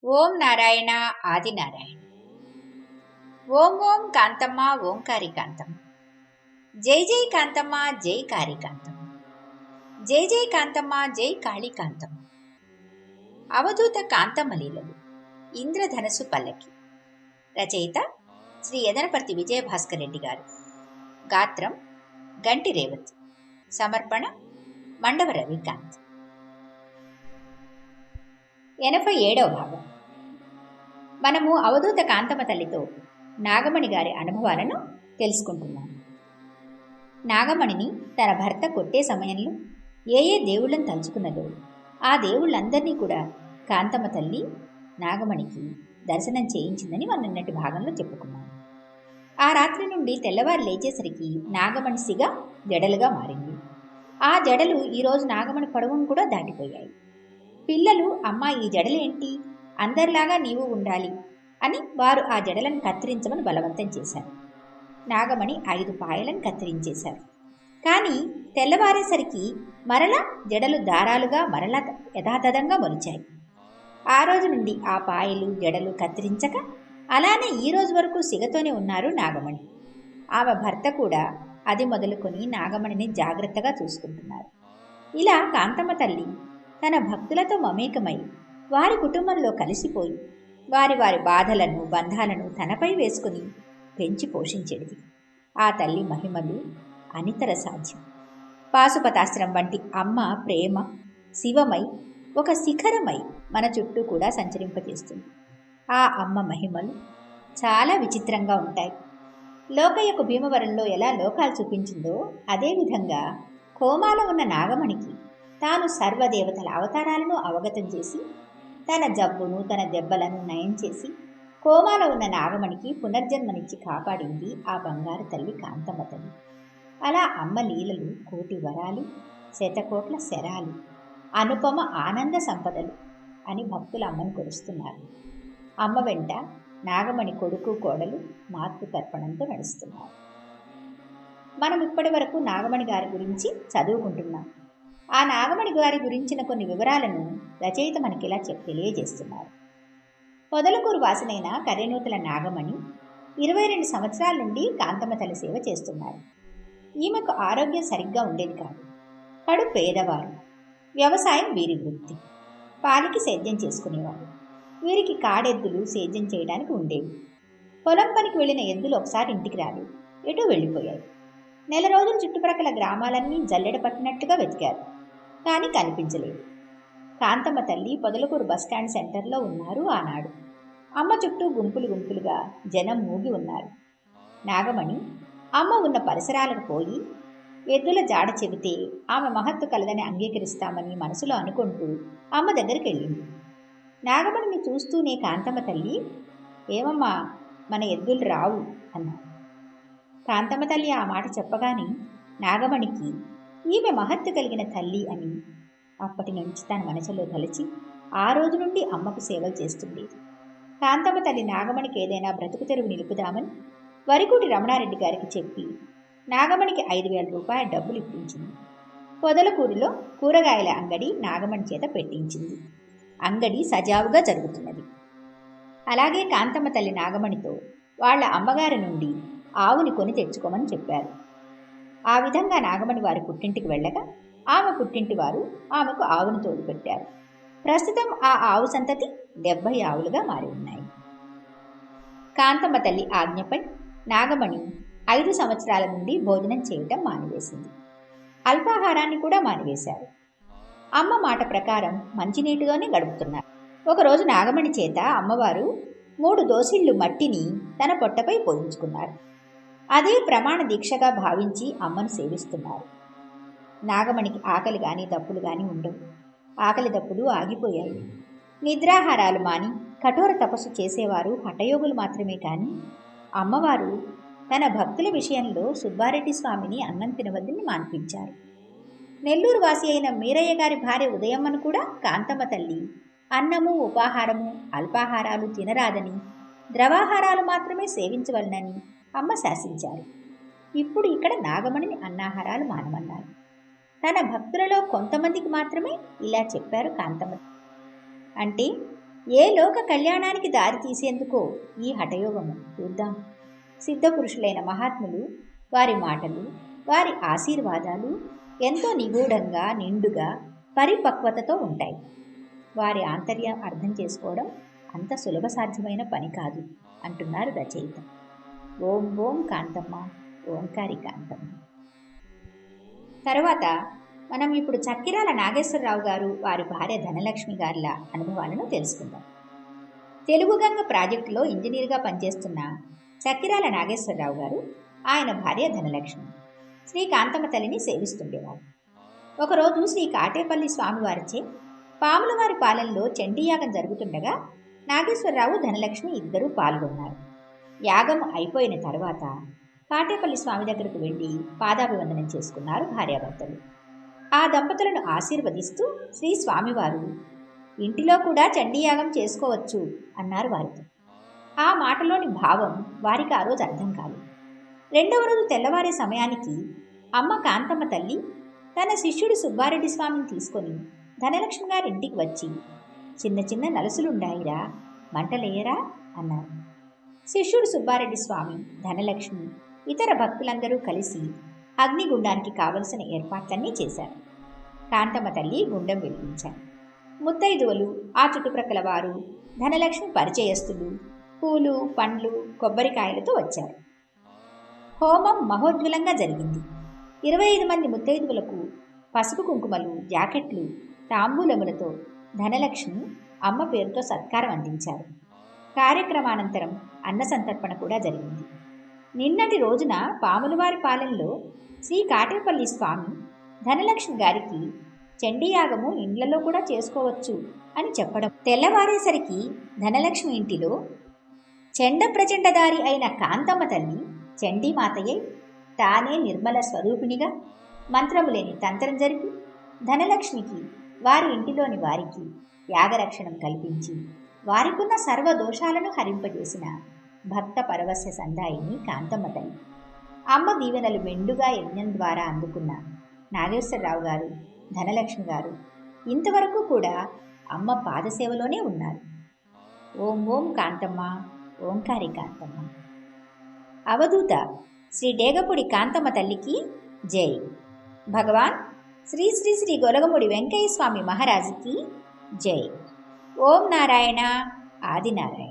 ఓం నారాయణ ఆది నారాయణ. ఓం ఓం కాంతమ్మ ఓంకారి కాంతమ్మ. జై జై కాంతమ్మ జై కారి కాంతమ్మ. జై జై కాంతమ్మ జై కాళీ కాంతమ్మ. అవధూత కాంతమ్మ లీలలు. ఇంద్రధనస్సు పల్లకి. రచయిత శ్రీ యదనపర్తి విజయభాస్కర్ రెడ్డి గారు. గాత్రం గంటి రేవతి. సమర్పణ మండవ రవికాంత్. 87వ భాగం. మనము అవధూత కాంతమ్మ తల్లితో నాగమణి గారి అనుభవాలను తెలుసుకుంటున్నాము. నాగమణిని తన భర్త కొట్టే సమయంలో ఏ దేవుళ్ళని తలుచుకున్నదో ఆ దేవుళ్ళందరినీ కూడా కాంతమ్మ తల్లి నాగమణికి దర్శనం చేయించిందని మనం నిన్నటి భాగంలో చెప్పుకున్నాము. ఆ రాత్రి నుండి తెల్లవారు లేచేసరికి నాగమణి సిగ జడలుగా మారింది. ఆ జడలు ఈరోజు నాగమణి పొడవును కూడా దాటిపోయాయి. పిల్లలు, అమ్మ ఈ జడలేంటి, అందరిలాగా నీవు ఉండాలి అని వారు ఆ జడలను కత్తిరించమని బలవంతం చేశారు. నాగమణి 5 పాయలను కత్తిరించేశారు. కానీ తెల్లవారేసరికి మరలా జడలు దారాలుగా మరలా యథాతథంగా మొలిచాయి. ఆ రోజు నుండి ఆ పాయలు జడలు కత్తిరించక అలానే ఈ రోజు వరకు సిగతోనే ఉన్నారు నాగమణి. ఆమె భర్త కూడా అది మొదలుకొని నాగమణిని జాగ్రత్తగా చూసుకుంటున్నారు. ఇలా కాంతమ్మ తల్లి తన భక్తులతో మమేకమై వారి కుటుంబంలో కలిసిపోయి వారి వారి బాధలను బంధాలను తనపై వేసుకుని పెంచి పోషించేది. ఆ తల్లి మహిమలు అనితర సాధ్యం. పాశుపతాస్త్రం వంటి అమ్మ ప్రేమ శివమై ఒక శిఖరమై మన చుట్టూ కూడా సంచరింపజేస్తుంది. ఆ అమ్మ మహిమలు చాలా విచిత్రంగా ఉంటాయి. లోకయ్యకు భీమవరంలో ఎలా లోకాలు చూపించిందో అదేవిధంగా కోమాలో ఉన్న నాగమణికి తాను సర్వదేవతల అవతారాలను అవగతం చేసి తన జబ్బును తన దెబ్బలను నయం చేసి కోమాలో ఉన్న నాగమణికి పునర్జన్మనిచ్చి కాపాడింది ఆ బంగారు తల్లి కాంతమ్మ తల్లి. అలా అమ్మ లీలలు కోటి వరాలు, శతకోట్ల శరాలు, అనుపమ ఆనంద సంపదలు అని భక్తులు అమ్మను కొలుస్తున్నారు. అమ్మ వెంట నాగమణి కొడుకు కోడలు మాతృతర్పణంతో నడుస్తున్నారు. మనం ఇప్పటి వరకు నాగమణి గారి గురించి చదువుకుంటున్నాం. ఆ నాగమణి గారి గురించిన కొన్ని వివరాలను రచయిత మనకిలా తెలియజేస్తున్నారు. పొదలకూరు వాసినైన కర్రెనూతల నాగమణి 22 సంవత్సరాల నుండి కాంతమ్మ తల్లి సేవ చేస్తున్నారు. ఈమెకు ఆరోగ్యం సరిగ్గా ఉండేది కాదు. కడు పేదవారు. వ్యవసాయం వీరి వృత్తి. పాలికి సేద్యం చేసుకునేవారు. వీరికి కాడెద్దులు సేద్యం చేయడానికి ఉండేవి. పొలం పనికి వెళ్ళిన ఎద్దులు ఒకసారి ఇంటికి రాలేదు, ఎటూ వెళ్ళిపోయాయి. నెల రోజులు చుట్టుప్రక్కల గ్రామాలన్నీ జల్లెడ పట్టినట్టుగా వెతికారు, కానీ కనిపించలేదు. కాంతమ్మ తల్లి పొదలకూరు బస్టాండ్ సెంటర్లో ఉన్నారు ఆనాడు. అమ్మ చుట్టూ గుంపులు గుంపులుగా జనం మూగి ఉన్నారు. నాగమణి అమ్మ ఉన్న పరిసరాలకు పోయి ఎద్దుల జాడ చెబితే ఆమె మహత్తు కలదని అంగీకరిస్తామని మనసులో అనుకుంటూ అమ్మ దగ్గరికి వెళ్ళింది. నాగమణిని చూస్తూనే కాంతమ్మ తల్లి, ఏమమ్మా మన ఎద్దులు రావు అన్నారు. కాంతమ్మ తల్లి ఆ మాట చెప్పగానే నాగమణికి ఈమె మహత్తు కలిగిన తల్లి అని అప్పటి నుంచి తన మనసులో తలచి ఆ రోజు నుండి అమ్మకు సేవలు చేస్తుంది. కాంతమ్మ తల్లి నాగమణికి ఏదైనా బ్రతుకు తెరువు నిలుపుదామని వరికూటి రమణారెడ్డి గారికి చెప్పి నాగమణికి 5,000 రూపాయల డబ్బులు ఇప్పించింది. పొదలకూరులో కూరగాయల అంగడి నాగమణి చేత పెట్టించింది. అంగడి సజావుగా జరుగుతున్నది. అలాగే కాంతమ్మ తల్లి నాగమణితో వాళ్ళ అమ్మగారి నుండి ఆవుని కొని తెచ్చుకోమని చెప్పారు. ఆ విధంగా నాగమణి వారి పుట్టింటికి వెళ్ళగా ఆమె పుట్టింటి వారు ఆమెకు ఆవును తోడుపెట్టారు. ప్రస్తుతం ఆ ఆవు సంతతి 70 ఆవులుగా మారి ఉన్నాయి. కాంతమ్మ తల్లి ఆజ్ఞపై నాగమణి 5 సంవత్సరాల నుండి భోజనం చేయటం మానివేసింది. అల్పాహారాన్ని కూడా మానివేశారు. అమ్మ మాట ప్రకారం మంచినీటితోనే గడుపుతున్నారు. ఒకరోజు నాగమణి చేత అమ్మవారు 3 దోసిళ్లు మట్టిని తన పొట్టపై పోయించుకున్నారు. అదే ప్రమాణ దీక్షగా భావించి అమ్మను సేవిస్తున్నారు. నాగమణికి ఆకలి కానీ దప్పులు కానీ ఉండవు. ఆకలి దప్పులు ఆగిపోయాయి. నిద్రాహారాలు మాని కఠోర తపస్సు చేసేవారు హఠయోగులు మాత్రమే కానీ అమ్మవారు తన భక్తుల విషయంలో సుబ్బారెడ్డి స్వామిని అన్నం తినవద్దని మాన్పించారు. నెల్లూరు వాసి అయిన మీరయ్య గారి భార్య ఉదయమ్మను కూడా కాంతమ్మ తల్లి అన్నము ఉపాహారము అల్పాహారాలు తినరాదని, ద్రవాహారాలు మాత్రమే సేవించవలనని అమ్మ శాసించారు. ఇప్పుడు ఇక్కడ నాగమణిని అన్నాహారాలు మానమన్నారు. తన భక్తులలో కొంతమందికి మాత్రమే ఇలా చెప్పారు కాంతమ్మ. అంటే ఏ లోక కళ్యాణానికి దారి తీసేందుకో ఈ హఠయోగము చూద్దాం. సిద్ధపురుషులైన మహాత్ములు, వారి మాటలు, వారి ఆశీర్వాదాలు ఎంతో నిగూఢంగా, నిండుగా, పరిపక్వతతో ఉంటాయి. వారి ఆంతర్యం అర్థం చేసుకోవడం అంత సులభ సాధ్యమైన పని కాదు అంటున్నారు రచయిత. ఓం ఓం కాంతమ్మ, ఓంకారి కాంతమ్మ. తరువాత మనం ఇప్పుడు చక్కిరాల నాగేశ్వరరావు గారు, వారి భార్య ధనలక్ష్మి గారుల అనుభవాలను తెలుసుకుందాం. తెలుగుగంగ ప్రాజెక్టులో ఇంజనీర్గా పనిచేస్తున్న చక్కిరాల నాగేశ్వరరావు గారు, ఆయన భార్య ధనలక్ష్మి శ్రీ కాంతమ్మ తల్లిని సేవిస్తుండేవారు. ఒకరోజు శ్రీ కాటేపల్లి స్వామివారిచే పాములవారి పాలెంలో చండీయాగం జరుగుతుండగా నాగేశ్వరరావు, ధనలక్ష్మి ఇద్దరూ పాల్గొన్నారు. యాగం అయిపోయిన తర్వాత కాటేపల్లి స్వామి దగ్గరకు వెళ్ళి పాదాభివందనం చేసుకున్నారు భార్యాభర్తలు. ఆ దంపతులను ఆశీర్వదిస్తూ శ్రీ స్వామివారు, ఇంటిలో కూడా చండీయాగం చేసుకోవచ్చు అన్నారు వారితో. ఆ మాటలోని భావం వారికి ఆ రోజు అర్థం కాలేదు. రెండవ రోజు తెల్లవారే సమయానికి అమ్మ కాంతమ్మ తల్లి తన శిష్యుడు సుబ్బారెడ్డి స్వామిని తీసుకొని ధనలక్ష్మి గారి ఇంటికి వచ్చి, చిన్న చిన్న నలుసులుండాయిరా, మంటలేయరా అన్నారు. శిష్యుడు సుబ్బారెడ్డి స్వామి, ధనలక్ష్మి, ఇతర భక్తులందరూ కలిసి అగ్నిగుండానికి కావలసిన ఏర్పాట్లన్నీ చేశారు. కాంతమ్మ తల్లి గుండం వెలిగించారు. ముత్తైదువలు, ఆ చుట్టుప్రక్కల వారు, ధనలక్ష్మి పరిచయస్తులు పూలు, పండ్లు, కొబ్బరికాయలతో వచ్చారు. హోమం మహోజ్వలంగా జరిగింది. 25 మంది ముత్తైదువులకు పసుపు కుంకుమలు, జాకెట్లు, తాంబూలములతో ధనలక్ష్మి అమ్మ పేరుతో సత్కారం అందించారు. కార్యక్రమానంతరం అన్న సంతర్పణ కూడా జరిగింది. నిన్నటి రోజున పాములవారి పాలెంలో శ్రీ కాటేపల్లి స్వామి ధనలక్ష్మి గారికి చండీయాగము ఇండ్లలో కూడా చేసుకోవచ్చు అని చెప్పడం, తెల్లవారేసరికి ధనలక్ష్మి ఇంటిలో చెండ ప్రచండదారి అయిన కాంతమ్మ తల్లి చండీమాతయ్యై తానే నిర్మల స్వరూపిణిగా మంత్రములేని తంత్రం జరిపి ధనలక్ష్మికి, వారి ఇంటిలోని వారికి యాగరక్షణం కల్పించి వారికున్న సర్వదోషాలను హరింపజేసిన భక్త పరవశ సందాయిని కాంతమ్మ తల్లి. అమ్మ దీవెనలు మెండుగా యజ్ఞం ద్వారా అందుకున్న నాగేశ్వరరావు గారు, ధనలక్ష్మి గారు ఇంతవరకు కూడా అమ్మ పాదసేవలోనే ఉన్నారు. ఓం ఓం కాంతమ్మ, ఓంకారి కాంతమ్మ. అవధూత శ్రీ డేగపూడి కాంతమ్మ తల్లికి జై. భగవాన్ శ్రీ శ్రీ శ్రీ గొలగముడి వెంకయ్య స్వామి మహారాజుకి జై. ఓం నారాయణ ఆదినారాయణ.